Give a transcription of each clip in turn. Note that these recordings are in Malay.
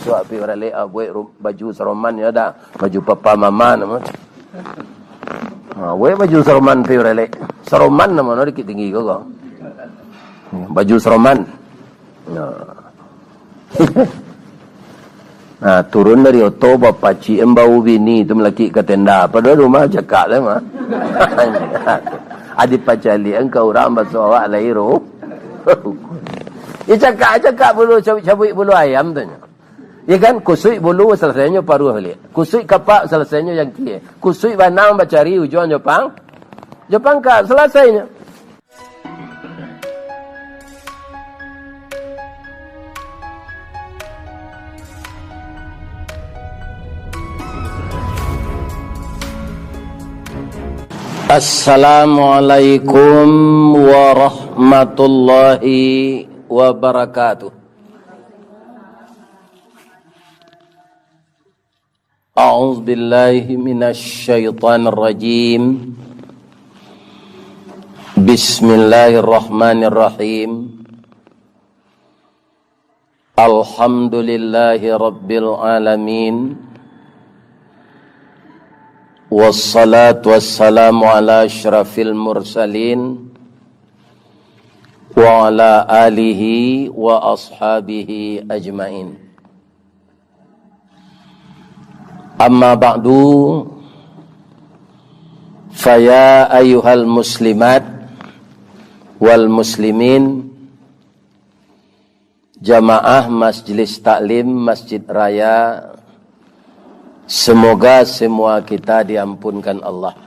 suap pi orang le buat baju seroman ya dah baju papa mama nama buat baju seroman pi orang le seroman nama no dikit tinggi kau baju seroman nah turun dari oto bapak cik embau bini tu melaki ke tenda pada rumah cakap lah mah adik pacali engkau orang basawak lahiro dia cakap bulu cabut bulu ayam tu. Ya kan kusui bulu selesainya paruh balik. Kusui kapak selesainya yang kia. Kusui banang bacari ujung Jepang. Jepang ka selesainya. Assalamualaikum warahmatullahi wabarakatuh. A'udzu billahi minasy syaithanir rajim. Bismillahirrahmanirrahim. Alhamdulillahi rabbil alamin. Wassalatu wassalamu ala asyrafil mursalin wa ala alihi wa ashabihi ajmain. Amma ba'du, faya ayyuhal muslimat wal muslimin, jamaah Majelis Taklim Masjid Raya, semoga semua kita diampunkan Allah.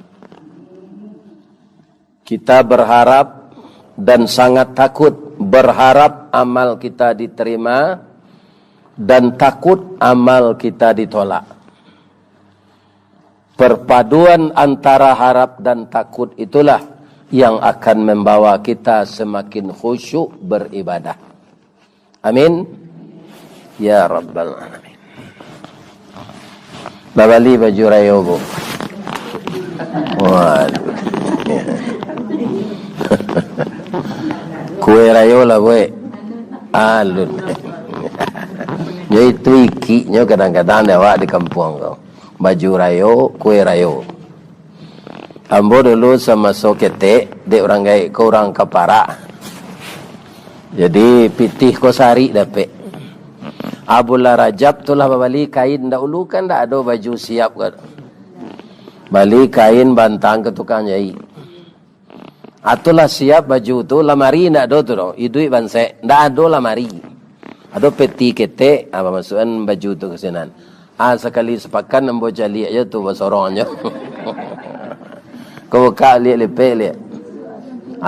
Kita berharap dan sangat takut, berharap amal kita diterima dan takut amal kita ditolak. Perpaduan antara harap dan takut itulah yang akan membawa kita semakin khusyuk beribadah. Amin ya rabbal alamin. Babali baju rayo bu. Waduh. Kue rayo lah boy. Alun. Jadi itu ikinya kadang-kadang lewat di kampung kau. Baju rayo, kue rayo. Ambo dulu sama sokete, dek orang gay, kau orang kapara. Jadi pitih ko sari dapet. Abulah Rajab tulah balik kain dahulu kan tak ada baju siap kan. Balik kain bantang ke tukang jahit. Atulah siap baju tu lamari ndak ada tu doh. Idui banse ndak ada lamari. Ada peti kete apa maksudkan baju tu kesenan. Sekali sepakan nembo jali aja tu basorongnya. Kau buka lihat lepek lihat.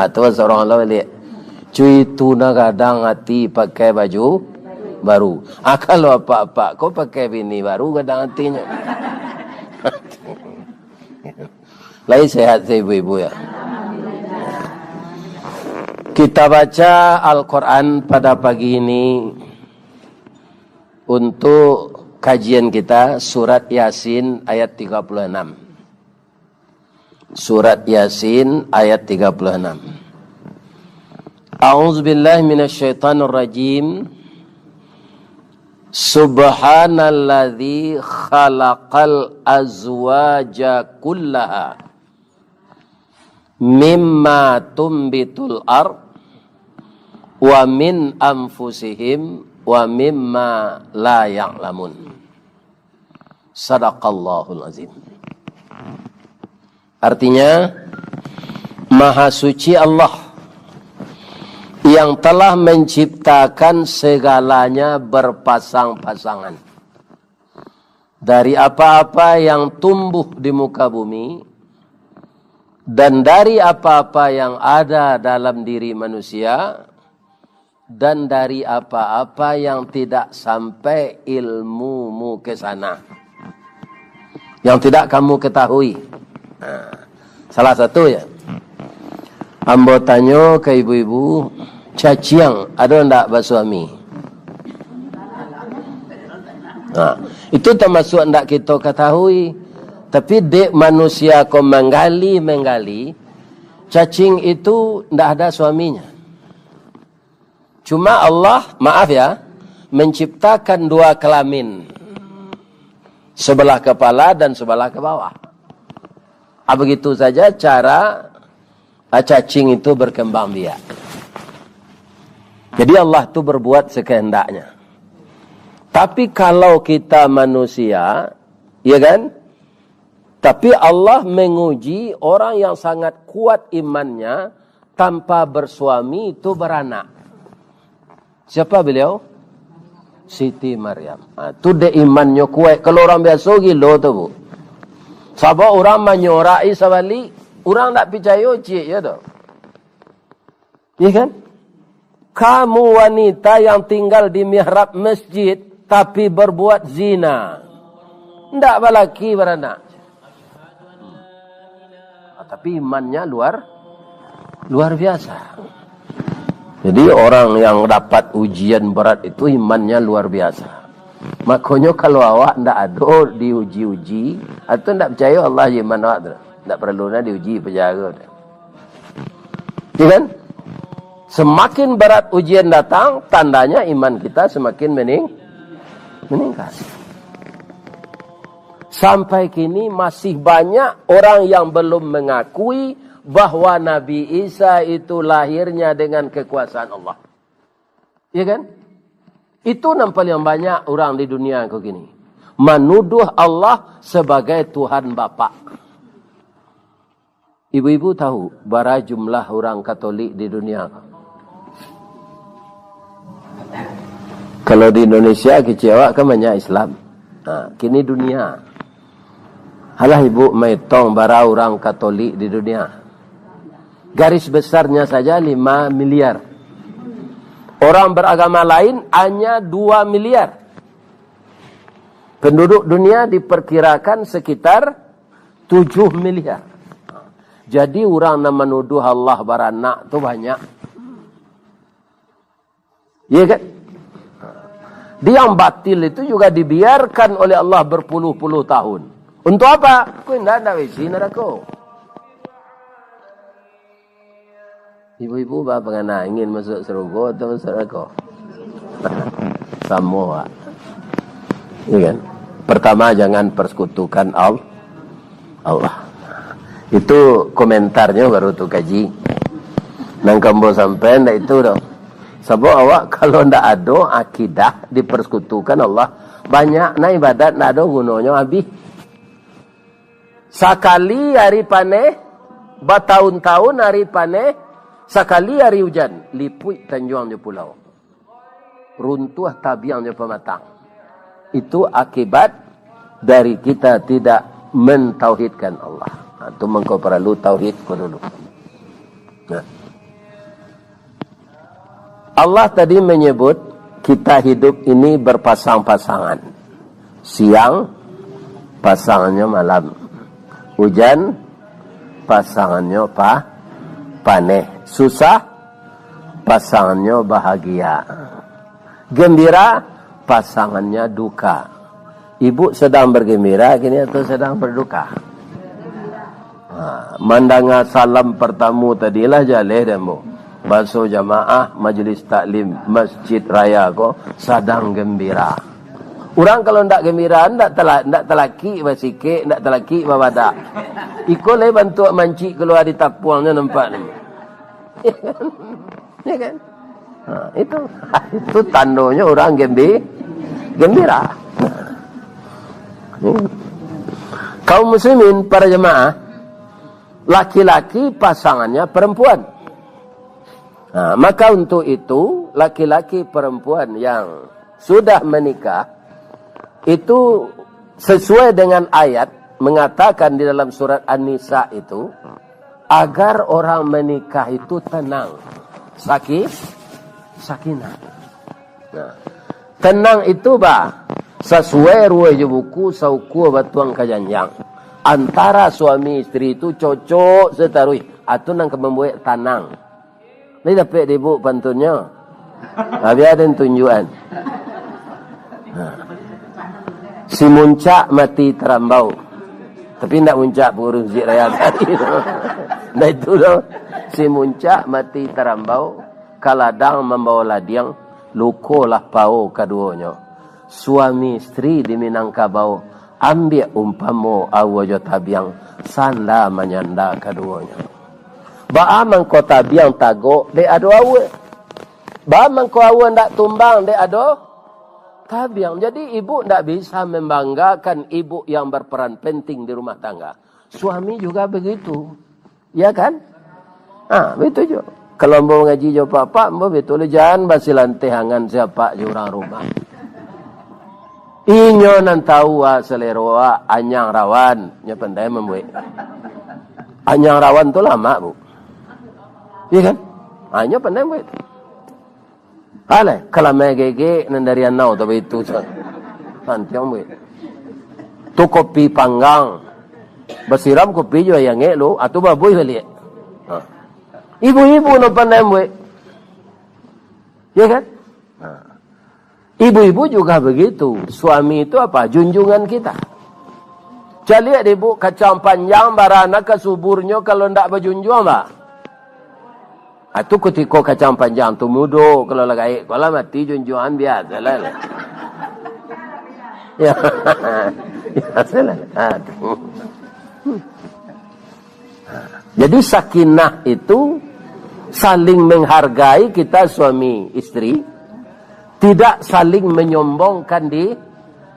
Tu basorong lah lihat. Cuy tu na kadang hati pakai baju baru. Kalau apa-apa kau pakai bini baru kadang hatinya. Lagi sehat ibu-ibu ya. Kita baca Al-Quran pada pagi ini untuk kajian kita surat Yasin ayat 36. Surat Yasin ayat 36. A'udzubillahi minasyaitonir rajim. Subhanalladzi khalaqal azwaja kullaha mimma tumbitul ard wa min anfusihim wa mimma la ya'lamun. Sadaqallahul azim. Artinya, Maha Suci Allah yang telah menciptakan segalanya berpasang-pasangan. Dari apa-apa yang tumbuh di muka bumi dan dari apa-apa yang ada dalam diri manusia dan dari apa-apa yang tidak sampai ilmumu ke sana, yang tidak kamu ketahui. Salah satu ya, ambo tanya ke ibu-ibu, caciang ada ndak bersuami? Itu termasuk ndak kita ketahui. Tapi dek manusia kau menggali, cacing itu ndak ada suaminya. Cuma Allah, maaf ya, menciptakan dua kelamin, sebelah kepala dan sebelah ke bawah. Begitu saja cara cacing itu berkembang biak. Jadi Allah itu berbuat sekehendaknya. Tapi kalau kita manusia, ya kan? Tapi Allah menguji orang yang sangat kuat imannya tanpa bersuami itu beranak. Siapa beliau? Siti Maryam. Itu dia imannya kuat. Kalau orang biasa gila tu bu. Sebab orang menyorai sebalik, orang tak percaya cik ya tu. Ya kan? Kamu wanita yang tinggal di mihrab masjid tapi berbuat zina. Tidak balaki beranak. Tapi imannya luar biasa. Jadi orang yang dapat ujian berat itu imannya luar biasa. Makanya kalau awak tidak ada diuji-uji, atau tidak percaya Allah iman awak tu. Tak perlu nak diuji penjaga. Ya kan? Semakin berat ujian datang, tandanya iman kita semakin meningkat. Sampai kini masih banyak orang yang belum mengakui bahwa Nabi Isa itu lahirnya dengan kekuasaan Allah. Ya kan? Itu nampak yang banyak orang di dunia kau gini. Menuduh Allah sebagai Tuhan Bapa. Ibu-ibu tahu berapa jumlah orang Katolik di dunia? Kalau di Indonesia kecewa kan banyak Islam. Kini dunia. Halah ibu metong bara orang Katolik di dunia. Garis besarnya saja 5 miliar. Orang beragama lain hanya 2 miliar. Penduduk dunia diperkirakan sekitar 7 miliar. Jadi orang yang menuduh Allah beranak tu banyak. Ya kan? Dia yang batil itu juga dibiarkan oleh Allah berpuluh-puluh tahun. Untuk apa? Kau tidak ada isi neraka. Ibu-ibu apa kena ingin masuk surga atau masuk neraka? Semua. Ya kan? Pertama jangan persekutukan Allah. Itu komentarnya baru tu kaji. Nang kambo sampai ndak itu dah. Sebab awak kalau ndak ada akidah dipersekutukan Allah, banyak na ibadat ndak ada gunanya habis. Sekali hari panen, bertahun-tahun hari panen, sekali hari hujan, liput tanjuangnya pulau. Runtuh tabiangnya pematang. Itu akibat dari kita tidak mentauhidkan Allah. Itu mengkau perlu tauhid kau dulu. Nah. Allah tadi menyebut kita hidup ini berpasang-pasangan. Siang, pasangannya malam. Hujan, pasangannya panen. Susah, pasangannya bahagia. Gembira, pasangannya duka. Ibu sedang bergembira, kini atau sedang berduka? Mandanga salam pertamu tadilah jaleh demo. Basuh jamaah majlis taklim masjid raya ko sedang gembira. Orang kalau ndak gembira ndak telaki basike, ndak telaki babada. Iko le bantu manci keluar di tapuangnya nampak ni. Ya kan? Itu tandanya orang gembira. Kaum muslimin para jemaah, laki-laki pasangannya perempuan. Maka untuk itu laki-laki perempuan yang sudah menikah itu sesuai dengan ayat mengatakan di dalam surat An-Nisa itu agar orang menikah itu tenang, sakinah. Tenang itu sesuai ruwe je buku sauku batuang kajanjang. Antara suami istri itu cocok setarui atau nang membuat tanang. Ni dapat ibu pantunnya. Habis ada tunjuan. Si muncak mati terambau. Tapi tidak muncak pengurus masjid raya tadi. Nah itu loh. Si muncak mati terambau. Kaladang membawa ladiang. lukolah pao kaduonyo. Suami istri di Minangkabau, ambil umpamo awajo tabiang, sanda menyanda kaduonyo. Ba amang ko tabiang tago, de ado awe. Ba amang ko awe ndak tumbang, de ado tabiang. Jadi ibu tidak bisa membanggakan ibu yang berperan penting di rumah tangga. Suami juga begitu. Ya kan? Begitu juga. Kalau mau ngaji jo papa, mau betul jangan basilan tehangan siapa di orang rumah. Inyo nan tahu seleroa anyang rawan, nya pandai membuat. Anyang rawan tu lama, Bu. Iya kan? Hanya pandai membuat. Ale, kalau megege nandarian nau tapi itu nanti yang buat. Tu kopi panggang, basiram kopi juga yang elo, atau baboy balik. Ibu-ibu no pandai buat, ya kan? Ibu-ibu juga begitu. Suami itu apa? Junjungan kita. Jadi lihat ibu kacang panjang barana ke suburnya kalau ndak berjunjung apa? Itu ketika kacang panjang tu mudo kalau lagi kalau mati junjungan biasa lah. Ya, biasa lah. Jadi sakinah itu saling menghargai kita suami istri, tidak saling menyombongkan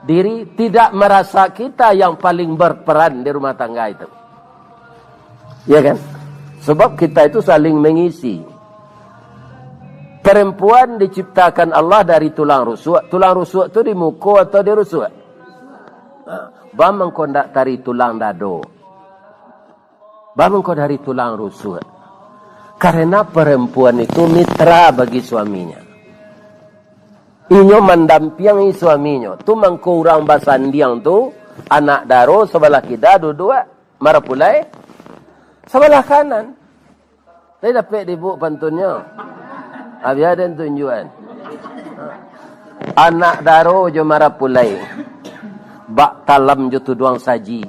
diri, tidak merasa kita yang paling berperan di rumah tangga itu. Ya kan? Sebab kita itu saling mengisi. Perempuan diciptakan Allah dari tulang rusuk. Tulang rusuk itu di muka atau di rusuk? Bamang kau ndak dari tulang dado. Bamang kau dari tulang rusuk. Karena perempuan itu mitra bagi suaminya. Inyo mendampingi suaminya. Tu mangkurang basandiang tu anak daro sebelah kita dua marapulai sebelah kanan. Saya dapat dibu pantunnya. Abi ada tunjuan. Anak daro jo marapulai. Bak talam jo tuduang saji.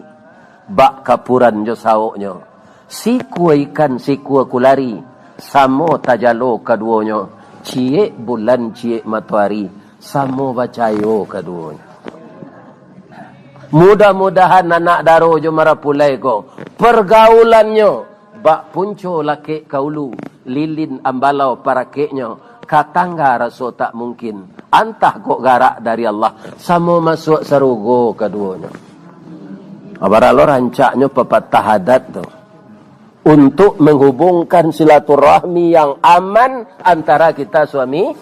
Bak kapuran jo saoknya. Sikua ikan sikua kulari. Samo tajalo kaduonyo. Cie bulan cie matahari. Samo bacayo kaduonyo. Mudah-mudahan anak daro jo marapulai ko. Pergaulannya. Bak punco laki kaulu, lilin ambalau para keknya, katangga raso tak mungkin. Antah kok garak dari Allah, samo masuk sarugo keduanya. Abaralo rancaknya pepatah adat tu. Untuk menghubungkan silaturahmi yang aman antara kita suami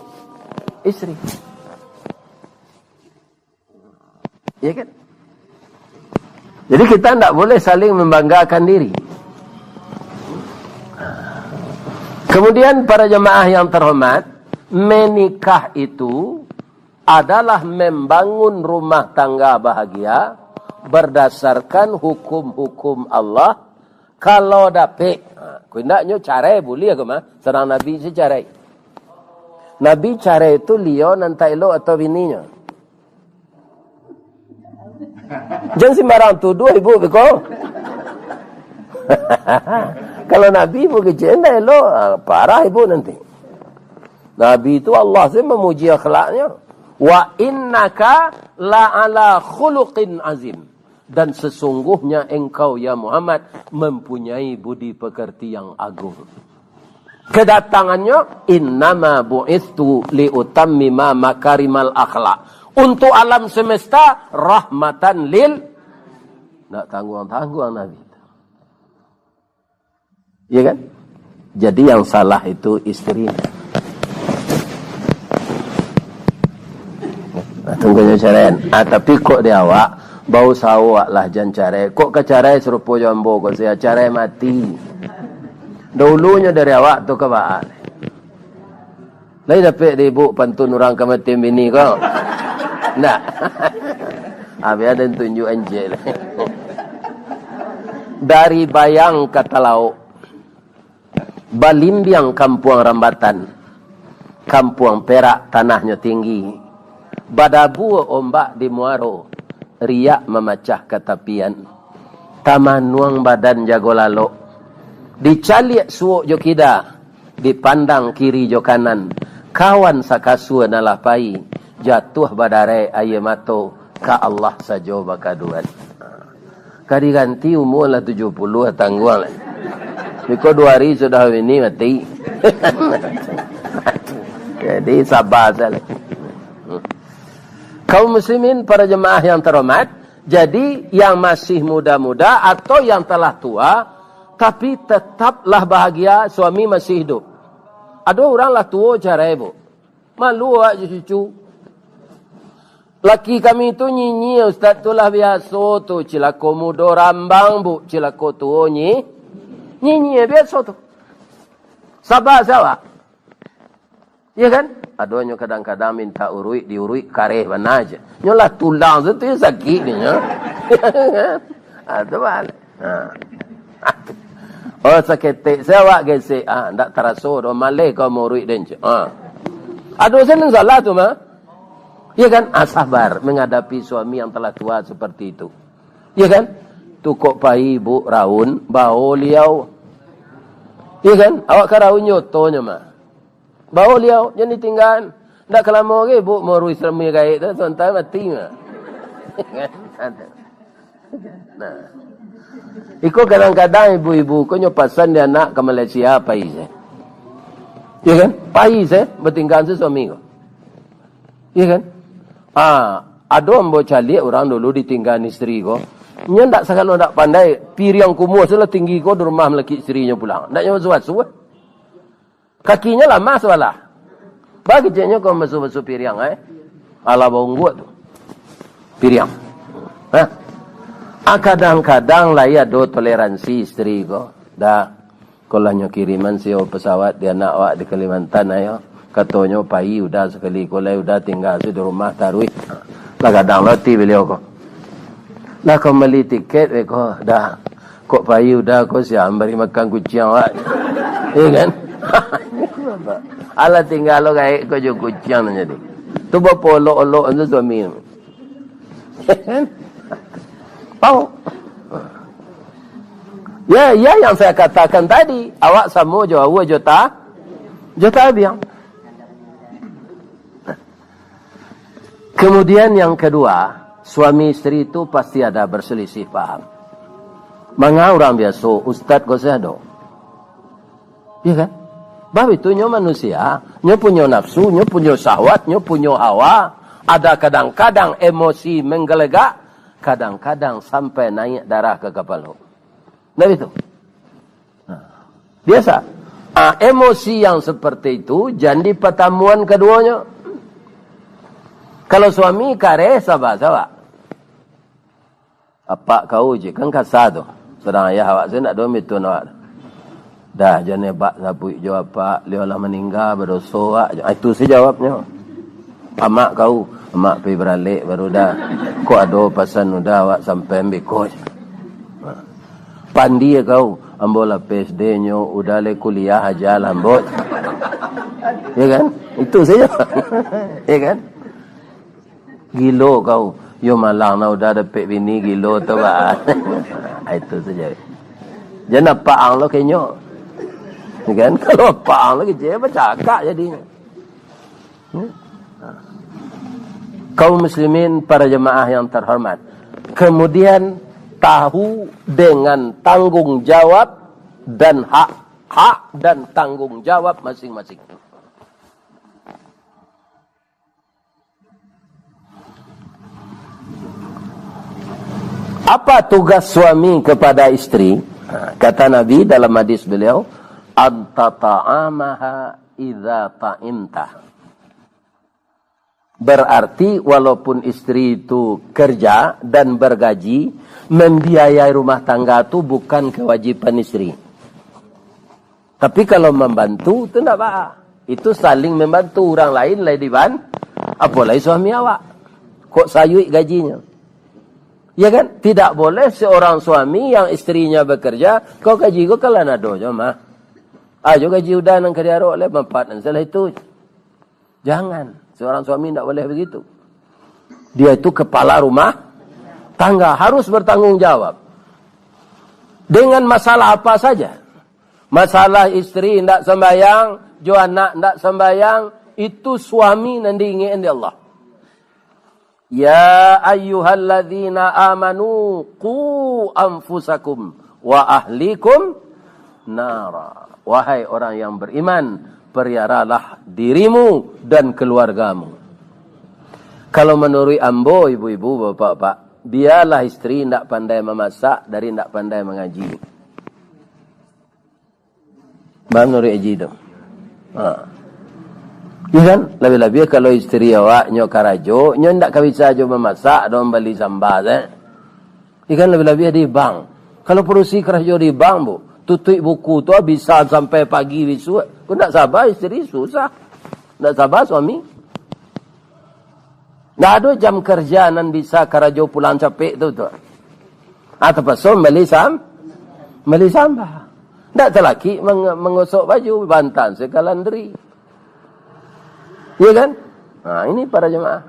istri. Ya kan? Jadi kita tidak boleh saling membanggakan diri. Kemudian para jemaah yang terhormat, menikah itu adalah membangun rumah tangga bahagia berdasarkan hukum-hukum Allah. Kalau dapat, kundaknya carai boleh ke mah? Serang Nabi si carai. Nabi carai itu lion nanti lo atau bininya. Jangan sembarang tuduh ibu beko. Kalau Nabi ibu kecenda lo parah ibu nanti. Nabi itu Allah sih memuji akhlaknya. Wa innaka la ala khuluqin azim. Dan sesungguhnya engkau ya Muhammad mempunyai budi pekerti yang agung. Kedatangannya innama bu'istu liutammima makarimal akhlak. Untuk alam semesta rahmatan lil. Nak tangguang-tangguang Nabi. Ya kan? Jadi yang salah itu istrinya. Tunggunya caraian. Tapi kok dia awak bau sawak lah jangan carai. Kok ke carai serupa jambo kok saya carai mati. Dulunya dari awak tu ke baak. Lai dapat di ibu pantun orang ke mati bini kau. Nak. Abi ada tunjuk anjel. Dari bayang kata lauk. Balimbiang Kampuang Rambatan. Kampuang Perak tanahnya tinggi. Badabu ombak di Muaro. Riak memecah ketapian. Taman nuang badan jago lalok. Dicaliak suuk jo kida. Dipandang kiri jo kanan. kawan sakasua nalah pai jatuh badare aye mato ka Allah sajo bakaduan. Kadi ganti umur lah 70 tangguang lah. Biko 2 hari sudah ini mati. Jadi sabar saja. Kaum muslimin para jemaah yang terhormat, jadi yang masih muda-muda atau yang telah tua tapi tetaplah bahagia suami masih hidup. Ada orang lah tua cara ibu. Malu aja cucu. Laki kami tu nyinyi ustaz tu lah biasa tu cilako muda rambang bu cilako tua nyinyi biasa tu. Sabar sawa. Ya kan? Adonyo kadang-kadang minta urui diurui kareh mana aja. Nyolah tulang tu ya sakit dia. Ada balik. Oh sakit sewa gesek ndak terasa do malai kau urui den. Ado senang salah tu mah. Ya kan? Sabar menghadapi suami yang telah tua seperti itu. Ya kan? Tu kok pai bu raun bau liau. Ya kan? Awak ka raun nyotonya mah. Bau liau jadi tinggal. Ndak kelama ke bu mau rui sermi gaib tu sontai mati mah. Nah. Iko kadang-kadang ibu-ibu ko nyopasan dia nak ke Malaysia pais. Ya kan? Pais bertinggal si suami ko. Ya kan? Ada ambo cali orang dulu ditinggal isteri ko. Nya ndak sakalo ndak pandai piriang kumuh sela tinggi ko di rumah melaki istrinya pulang. Ndak nyawa suat-suat. Kakinya lama sebelah. Bagi jenyo kau masuk-masuk piriang ala bongguat tu. Piriang. Kadang-kadang lah ya do toleransi isteri ko. Dah kalau nyo kiriman siyo pesawat dia nak awak di Kalimantan ayo. Katanya pai udah sekali kolai udah tinggal di rumah tarui. Lah kadang loti beliau ko. Lah kau beli tiket ko dah. Kok pai udah ko siam beri makan kucing awak. Iya kan? Ala tinggal lo kayak ko jo kucing jadi. Tu bapa olok-olok tu suami. Tahu? Ya yang saya katakan tadi, awak sama jo awak jota biang. Kemudian yang kedua, suami istri itu pasti ada berselisih paham. Manga orang biasa, ustaz kau seado. Ya kan? Bab itu nyo manusia, nyo punya nafsu, nyo punya syahwat, nyo punya hawa. Ada kadang-kadang emosi menggelegak, kadang-kadang sampai naik darah ke kepala. Nah itu. Biasa. Emosi yang seperti itu jadi pertemuan keduanya. Kalau suami kare sabar-sabar. Apa kau je kan kasado. Sedang ayah awak saya nak domit tu nak. Dah jangan bak sabui jawab pak, dia lah meninggal berdosa. Itu saya jawabnya. Amak kau, amak pergi beralik baru dah. Kau ada pasan udah awak sampai ambil kos. Pandi kau, ambil PSD-nya udah le kuliah aja lambot. Ya kan? Itu saja. Ya kan? Gilo kau, yo malang na udah dapat bini gilo tu bah. Itu saja. Jangan apa ang lo kenyo. Kan kalau pang lagi je bercakap jadinya. Kaum muslimin para jemaah yang terhormat. Kemudian tahu dengan tanggung jawab dan hak dan tanggung jawab masing-masing. Apa tugas suami kepada istri? Kata Nabi dalam hadis beliau, antata'amaha idza ta'imta. Berarti walaupun istri itu kerja dan bergaji, membiayai rumah tangga itu bukan kewajiban istri. Tapi kalau membantu itu tidak apa. Itu saling membantu orang lain diban. Apalagi suami awak. Kok sayui gajinya? Ya kan? Tidak boleh seorang suami yang istrinya bekerja, kau gaji kau kalau nado je mah. Ayo gaji udah nang kerja oleh manfaat dan salah itu. Jangan. Seorang suami tidak boleh begitu. Dia itu kepala rumah tangga, harus bertanggung jawab. Dengan masalah apa saja. Masalah istri tidak sembahyang, jo anak tidak sembahyang, Itu suami nan diingin di Allah. Ya ayyuhalladzina amanu qu anfusakum wa ahlikum nara. Wahai orang yang beriman, peliharalah dirimu dan keluargamu. Kalau menurut ambo, ibu-ibu, bapak-bapak, biarlah istri tidak pandai memasak dari tidak pandai mengaji. Bang menurut Haji tu. Ya kan? Lebih-lebih kalau istri awak nyo karajo, nyo ndak bisa jo memasak, dong beli sambal Ya kan lebih-lebih di bank. Kalau perusi karajo di bank, Bu, tutup buku tu bisa sampai pagi besok. Kau ndak sabar istri susah. Ndak sabar suami. Ndak ada jam kerja nan bisa karajo pulang capek tu. Atau pasal beli sambal. Ndak terlaki mengosok baju, bantan sekalandri. Ya kan? Nah, ini para jemaah.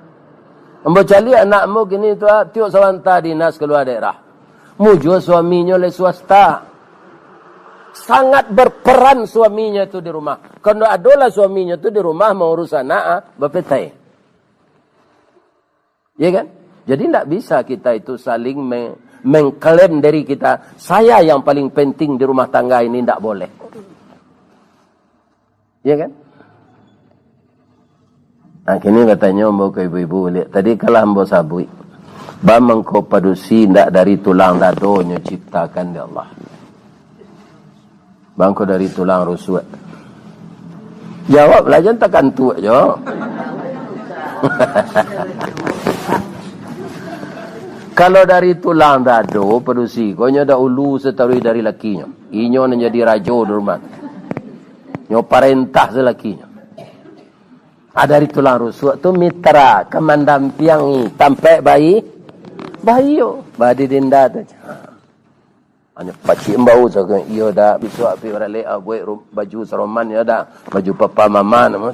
Ambo cali anakmu gini tu tiuk sawanta dinas keluar daerah. Mujo suaminya le swasta. Sangat berperan suaminya itu di rumah. Kalau adalah suaminya itu di rumah mengurus anak, bapetai. Ya kan? Jadi tidak bisa kita itu saling mengklaim dari kita. Saya yang paling penting di rumah tangga ini tidak boleh. Ya kan? Nah, kini katanya ambo ke ibu-ibu lihat. Tadi kalau ambo sabui. Bamang ko padusi ndak dari tulang dadonya ciptakan di Allah. Bangko dari tulang rusuk. Jawab lah, jangan takkan tu aja. Kalau dari tulang dado padusi, ko nya da ulu setarui dari lakinya. Inyo na jadi rajo di rumah. Nyo parentah selakinya. Dari tulang rusuk tu mitra kemandampiangi tampai bayi yo badi dinda tu. Hanya paci embau saja iyo dah besok api orang le buat baju seroman ya dah baju papa mama nama.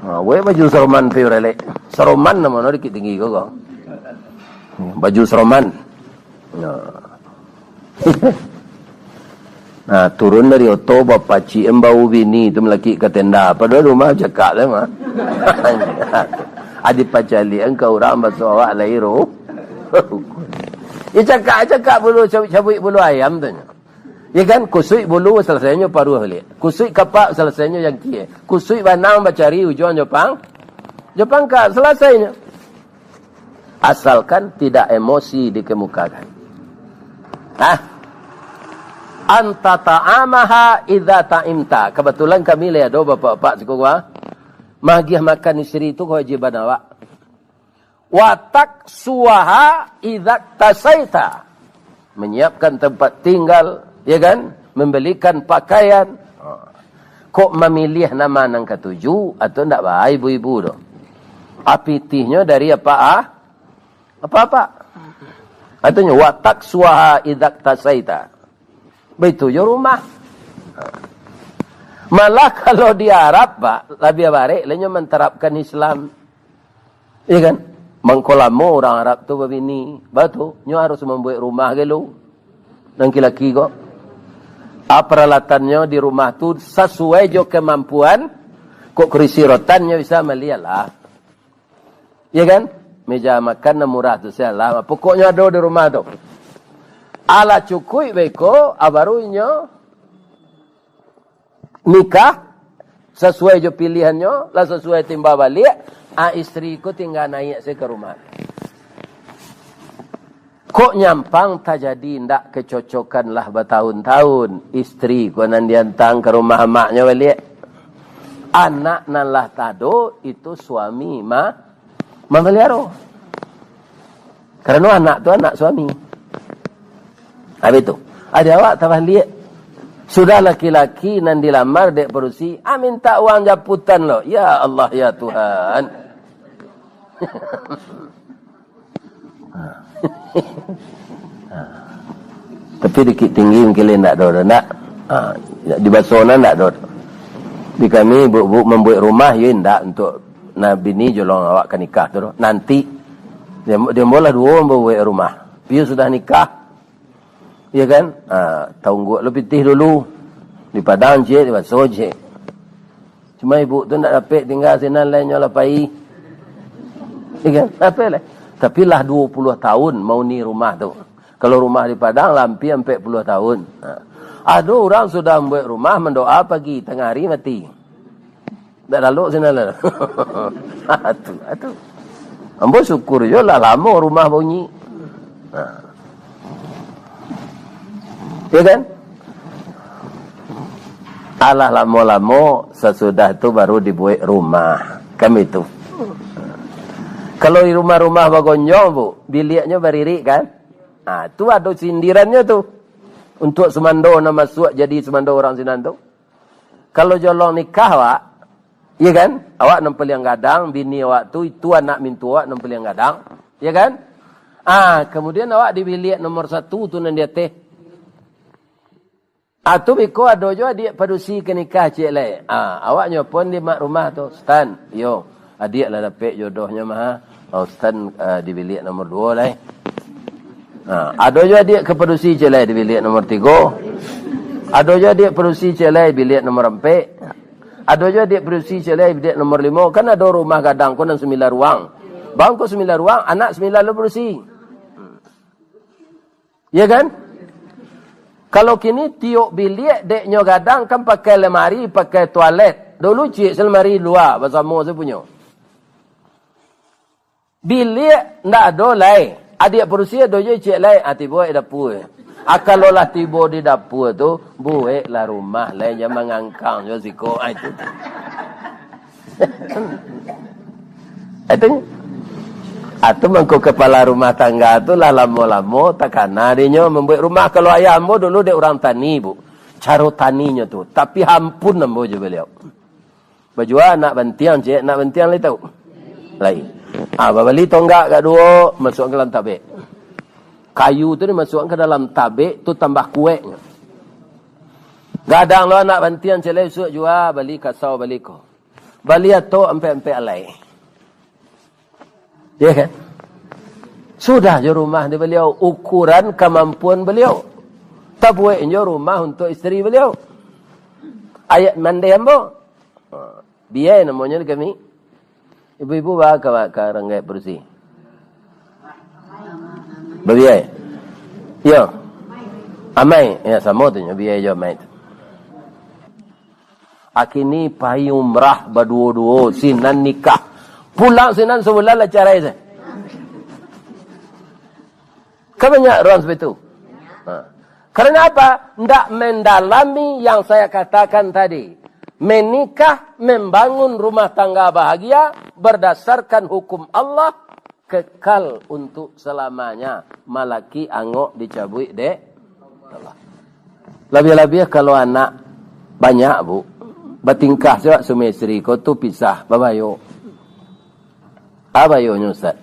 Buat baju seroman pi orang le. Seroman nama dikit tinggi kau. Baju seroman. Nah, turun dari oto bapak cik embau bini tu melaki ke tenda. Padahal rumah cakap lah mah. Adik pacali engkau orang basuh awak lahiro. Ya cakap bulu cabut bulu ayam tu. Ya kan kusui bulu selesainya paruh balik. Kusui kapak selesainya yang kia. Kusui banang bacari ujung Jepang. Jepang kak selesainya. Asalkan tidak emosi dikemukakan. Anta ta'amaha idza ta'imta. Kebetulan kami lihat bapak-bapak sekolah. Magiah makan istri itu kewajiban awak. Watak suaha idza tasaita. Menyiapkan tempat tinggal, ya kan? Membelikan pakaian. Kok memilih nama nang ketujuh atau ndak baik ibu-ibu tu? Apitihnya dari apa? Apa-apa. Artinya watak suaha idza tasaita. Betul rumah. Malah kalau di Arab, Pak, lebih baik lainnya menterapkan Islam. Iya kan? Mengkolamu orang Arab tu begini. Betul, nyo harus membuat rumah gelo. Nang laki kok. Peralatannya di rumah tu sesuai jo kemampuan. Kok kerisi rotannya bisa melihatlah. Iya kan? Meja makan murah tu salah. Pokoknya ada di rumah tu. Ala cukui beko abarunya nikah sesuai jo pilihannya lah sesuai timba balik istriku tinggal naik saya ke rumah. Kok nyampang tak jadi ndak kecocokan lah bertahun-tahun istri ko nan diantang ke rumah maknya balik. Anak nan lah tado itu suami memelihara. Karena anak tu anak suami. Habis itu, ada awak tambah lihat. Sudah laki-laki nan dilamar dek perusi, minta uang japutan lo. Ya Allah ya Tuhan. Tapi dikit tinggi mungkin tak ada, tak. Di Basona tak ada. Di kami bu membuat rumah ya tak untuk nabi ni jolong awak ke nikah tu. Nanti dia mula dua membuat rumah. Dia sudah nikah. Ya kan? Tunggu lebih tih dulu. Di Padang je, di Baso je. Cuma ibu tu nak dapat tinggal sini lainnya lah pai. Ikan, apa lah? Tapi lah 20 tahun mau ni rumah tu. Kalau rumah di Padang lampi 40 tahun. Ada orang sudah membuat rumah mendoa pagi, tengah hari mati. Tak lalu sini lah. Atu. Ambo syukur je lah lama rumah bunyi. Ya kan? Alah lama-lama sesudah itu baru dibuat rumah. Kami itu. Kalau di rumah-rumah bagonjong bu, biliknya beririk kan? Tu ada sindirannya tu. Untuk semando nama suak jadi semando orang sinan tu. Kalau jolong nikah wak, ya kan? Awak nempel yang gadang, bini awak tu, itu anak mintu awak nempel yang gadang. Ya kan? Kemudian awak di bilik nomor 1 tu nan dia teh. Tu biko ada juga dia padusi ke nikah cik lai. Awaknya pun di mak rumah tu, Stan, yo. Adik lah dapat jodohnya mah. Stan di bilik nomor 2 lai. Ada juga dia kepadusi cik lai di bilik nomor 3. Ada juga dia padusi cik lai bilik nomor 4. Ada juga dia padusi cik lai bilik nomor 5. Kan ada rumah gadang ko nang 9 ruang. Bang ko 9 ruang, anak 9 lo padusi. Ya kan? Kalau kini tiuk bilik deknya gadang kan pakai lemari, pakai toilet. Dulu cik selemari luar bersama saya punya. Bilik ndak ada lai. Adik perusia ada je cik lai, tiba di dapur. Kalau lah tiba di dapur tu, buat lah rumah lai jangan mengangkang je siko itu. Itu atau mangko kepala rumah tangga tu lah lama-lama takana dia membuat rumah. Kalau ayah ambo dulu dia orang tani bu, cara taninya tu. Tapi hampun ambo je beliau. Baju nak bantian cik, nak bantian lai tahu. Lai. Babali tonggak kat dua masuk ke dalam tabik. Kayu tu dimasukkan ke dalam tabik tu tambah kueknya. Gadang lo nak bantian cik lai suak jua bali kasau bali ko. Bali atau empe-empe alai. Ya kan? Sudah je rumah di beliau ukuran kemampuan beliau. Tak buat je rumah untuk isteri beliau. Ayat mandi ambo. Biaya namanya kami. Ibu-ibu bawa ke ranggai bersih. Berbiaya? Ya. Amai. Ya sama tu. Biaya je amai. Akini pahi umrah berdua-dua. Sinan nikah. Pulang sinan sebulan lah cara saya. Kan banyak orang seperti itu. Karena apa? Tidak mendalami yang saya katakan tadi. Menikah, membangun rumah tangga bahagia berdasarkan hukum Allah kekal untuk selamanya. Malaki angok dicabui dek. Lebih-lebih kalau anak banyak bu, bertingkah juga suami isteri kau tu pisah, babayo. Apa yonya Ustaz?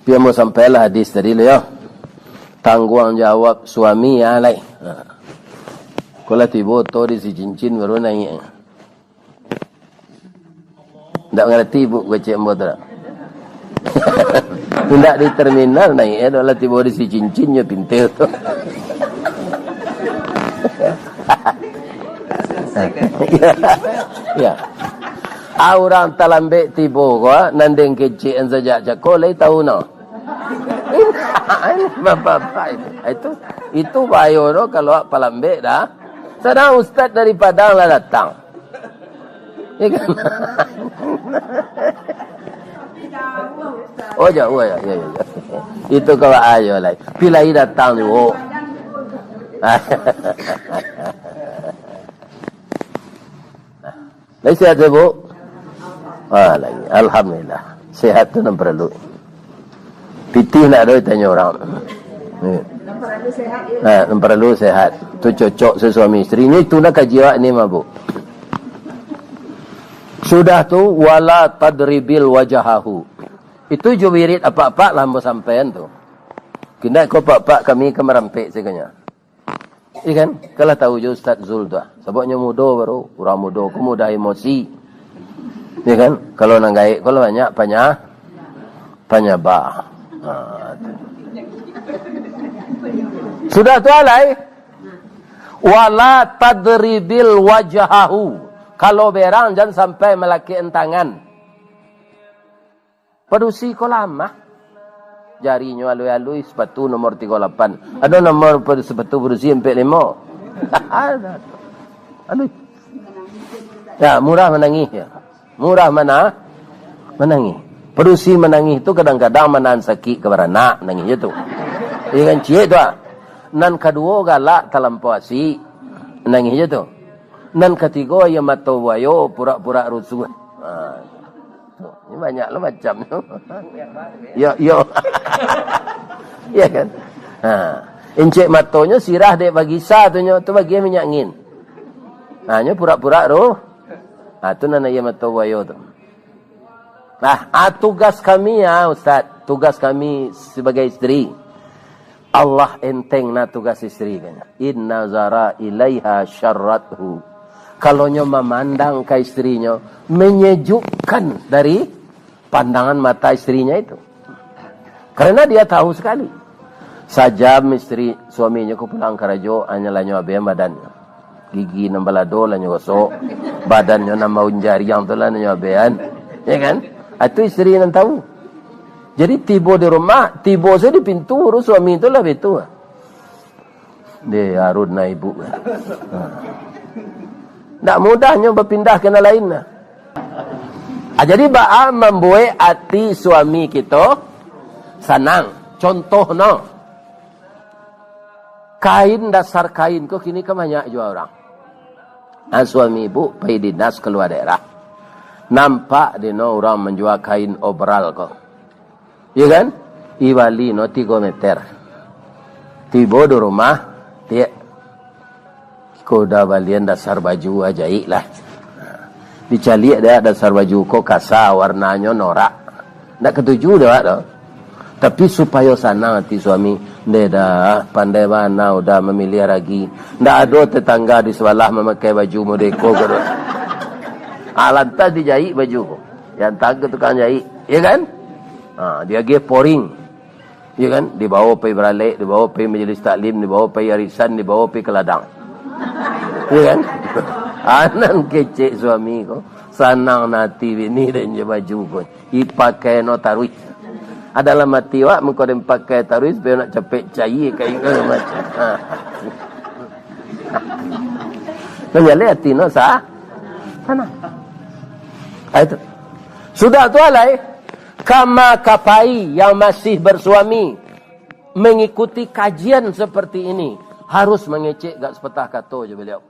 Dia mau sampailah hadis tadi lah ya. Tanggung jawab suami ya lai. Kalau tiba tu di si cincin baru naik. Tak ngerti bu gocek mbak tak? Tidak di terminal naik. Kalau tiba di si cincinnya pintu tu. Ya. Orang talambek tibo ko nandeng kecil saja cakol lai tahu no. Itu bayo no kalau palambek dah. Sedang ustaz dari Padang lah datang. Ya kan? Oh jauh ya. Itu kalau ayo lai. Pilai datang tu. Lai sihat bu. Lagi. Alhamdulillah. Sehat tu nak perlu. Pitih nak ada tanya orang. Nak perlu sehat. Tu cocok sesuami isteri. Ini tu nak kaji ni mabuk. Sudah tu wala tadribil wajahahu. Itu jo wirid apa-apa lah mau sampean tu. Kena ko pak-pak kami ke merampek sekanya. Ikan kalau tahu je Ustaz Zul tu. Sebabnya muda baru, orang muda ku mudah emosi. Ya kan? Kalau nang gaik, kalau banyak panyaba. Sudah tu alai. Wala tadribil wajahahu. Kalau berang jangan sampai melaki entangan. Perusi ko lama. Jarinya alui-alui sepatu nomor 38. Ada nomor sepatu perusi 45. Ada. Aduh. Ya, murah menangis ya. Murah mana? Menangis. Perusi menangis itu kadang-kadang menahan sakit kebarana nangis itu. Iya kan cie tu ah. Nan kedua galak talampauasi nangis itu. Nan ketiga ya mata wayo pura-pura rusuh. Ini banyak lah macam tu. Yo. Iya kan? Encik matonya sirah dek bagi sah tu bagi minyak angin. Hanya pura-pura roh. Tu nana ya mata wayo tu. Tugas kami ya Ustaz, tugas kami sebagai isteri. Allah enteng na tugas isteri kan. Inna zara ilaiha syarrathu. Kalau nyo memandang ke istrinya, menyejukkan dari pandangan mata istrinya itu. Karena dia tahu sekali. Sajam istri suaminya ku pulang karajo hanyalah nyo abe badannya. Gigi nambalado lah nyo gosok, badannya nama unjari yang tu lah nyo abean. Ya kan? Itu istri yang tahu. Jadi tiba di rumah, tiba saya di pintu, urus suami itu lah itu. Dia harus na ibu. Tak mudahnya berpindah ke lain. Jadi ba'a membuat hati suami kita senang. Contohnya, kain dasar kain kok kini kan banyak juga orang. Suami ibu pergi dinas keluar daerah. Nampak di no orang menjual kain overall kok. Ya kan? Iwali no 3 meter. Tiba di rumah, dia koda balian dasar baju ajaib lah. Dicari dia dasar baju kok kasar warnanya norak. Tak ketujuh dah tu. Tapi supaya senang hati suami, dia dah pandai mana udah memilih lagi. Tak ada tetangga di sebelah memakai baju modeko ke. Lantas dijahit baju. Yang tangga tukang jahit. Ya kan? Dia pergi pouring. Ya kan? Dibawa pergi beralik, dibawa pergi majlis taklim, dibawa pergi arisan, dibawa pergi ke ladang. Ya kan? Anan kecek suami ko. Senang nanti bini dan je baju ko. Ipakai no taruih. Adalah mati wak, mengkau dia pakai taruih, supaya nak capek cair kain ke macam. Menjali hati no sah. Sana. Itu. Sudah tu alai. Kama kapai yang masih bersuami. Mengikuti kajian seperti ini. Harus mengecek gak sepatah kata je beliau.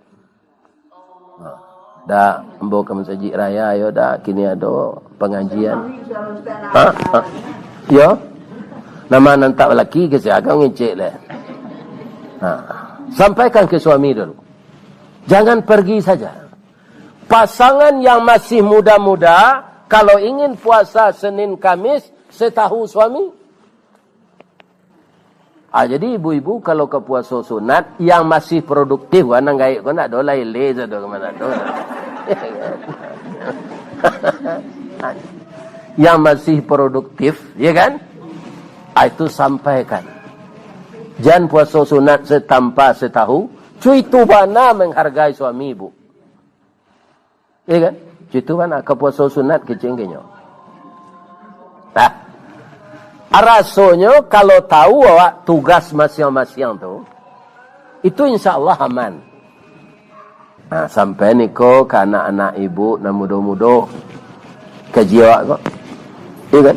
Dah ambo ke masjid raya yo dah kini ada pengajian. Yo. Nama nantak lelaki ke saya akan ngecek lah. Sampaikan ke suami dulu. Jangan pergi saja. Pasangan yang masih muda-muda, kalau ingin puasa Senin Kamis, setahu suami. Jadi ibu-ibu kalau ke puasa sunat, yang masih produktif, mana gaik kau nak dolai leza do kemana do. Yang masih produktif, ya kan? Itu sampaikan. Jangan puasa sunat setanpa setahu, cuy tu mana menghargai suami ibu. Ya kan? Itu mana ke puasa sunat kecengkenya. Rasanya kalau tahu awak tugas masing-masing tu, itu insya Allah aman. Sampai ni ko ke anak-anak ibu na muda-muda kaji awak kok. Ya kan?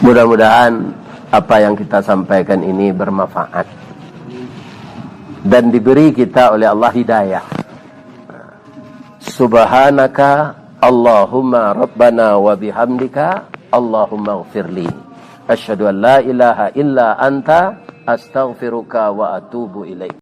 Mudah-mudahan apa yang kita sampaikan ini bermanfaat dan diberi kita oleh Allah hidayah. Subhanaka Allahumma Rabbana wa bihamdika Allahumma ghafirli. Asyhadu an la ilaha illa anta astaghfiruka wa atubu ilaik.